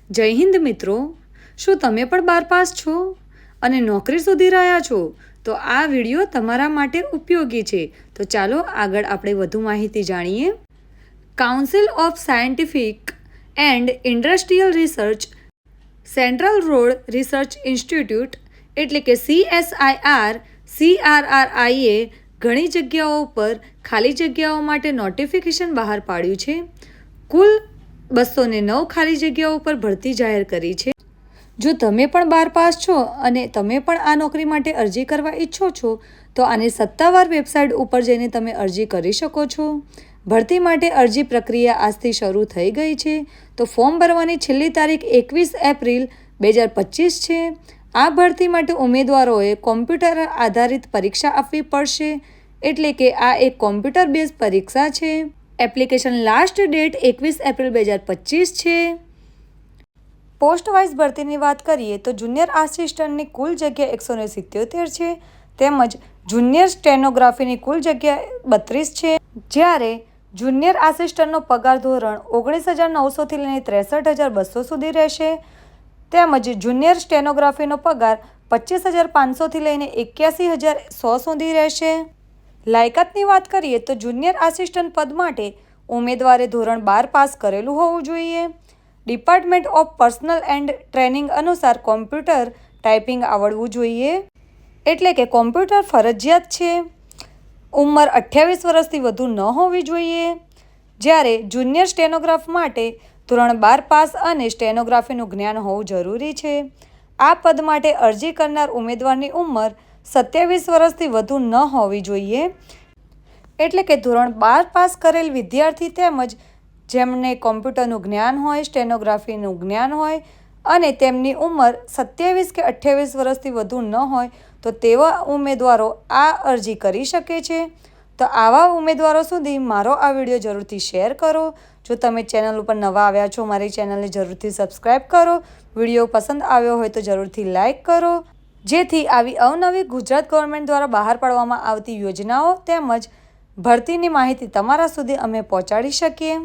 જય હિન્દ મિત્રો, શું તમે પણ 12 પાસ છો અને નોકરી શોધી રહ્યા છો? તો આ વિડીયો તમારા માટે ઉપયોગી છે. તો ચાલો આગળ આપણે વધુ માહિતી જાણીએ. Council of scientific and industrial research central road research institute એટલે કે CSIR-CRRIએ ઘણી જગ્યાઓ પર ખાલી જગ્યાઓ માટે નોટિફિકેશન બહાર પાડ્યું છે. કુલ 209 ખાલી જગ્યાઓ પર ભરતી જાહેર કરી છે. જો તમે પણ 12 પાસ છો અને તમે પણ આ નોકરી માટે અરજી કરવા ઈચ્છો છો તો આની સત્તાવાર વેબસાઇટ ઉપર જઈને તમે અરજી કરી શકો છો. ભરતી માટે અરજી પ્રક્રિયા આજથી શરૂ થઈ ગઈ છે. તો ફોર્મ ભરવાની છેલ્લી તારીખ 21 એપ્રિલ 2025 છે. આ ભરતી માટે ઉમેદવારોએ કોમ્પ્યુટર આધારિત પરીક્ષા આપવી પડશે, એટલે કે આ એક કોમ્પ્યુટર બેઝ પરીક્ષા છે. એપ્લિકેશન લાસ્ટ ડેટ 21 એપ્રિલ 2025 છે. પોસ્ટ વાઇઝ ભરતીની વાત કરીએ તો જુનિયર આસિસ્ટન્ટની કુલ જગ્યા 177 છે, તેમજ જુનિયર સ્ટેનોગ્રાફીની કુલ જગ્યા 32 છે. જ્યારે જુનિયર આસિસ્ટન્ટનો પગાર ધોરણ 19,900થી લઈને 63,200 સુધી રહેશે, તેમજ જુનિયર સ્ટેનોગ્રાફીનો પગાર 25,500થી લઈને 81,100 સુધી રહેશે. લાયકાતની વાત કરીએ તો જુનિયર આસિસ્ટન્ટ પદ માટે ઉમેદવારે ધોરણ 12 પાસ કરેલું હોવું જોઈએ. Department of personal and training અનુસાર કોમ્પ્યુટર ટાઈપિંગ આવડવું જોઈએ, એટલે કે કોમ્પ્યુટર ફરજિયાત છે. ઉંમર 28 વર્ષથી વધુ ન હોવી જોઈએ. જ્યારે જુનિયર સ્ટેનોગ્રાફ માટે ધોરણ 12 પાસ અને સ્ટેનોગ્રાફીનું જ્ઞાન હોવું જરૂરી છે. આ પદ માટે અરજી કરનાર ઉમેદવારની ઉંમર 27 વર્ષથી વધુ ન હોવી જોઈએ, એટલે કે ધોરણ 12 પાસ કરેલ વિદ્યાર્થી તેમજ જેમને કોમ્પ્યુટરનું જ્ઞાન હોય, સ્ટેનોગ્રાફીનું જ્ઞાન હોય અને તેમની ઉંમર 27 કે 28 વર્ષથી વધુ ન હોય તો તેવા ઉમેદવારો આ અરજી કરી શકે છે. તો આવા ઉમેદવારો સુધી મારો આ વિડીયો જરૂરથી શેર કરો. જો તમે ચેનલ ઉપર નવા આવ્યા છો, મારી ચેનલને જરૂરથી સબસ્ક્રાઈબ કરો. વિડીયો પસંદ આવ્યો હોય તો જરૂરથી લાઈક કરો, જેથી આવી અવનવી ગુજરાત ગવર્મેન્ટ દ્વારા બહાર પાડવામાં આવતી યોજનાઓ તેમજ ભરતીની માહિતી તમારા સુધી અમે પહોંચાડી શકીએ.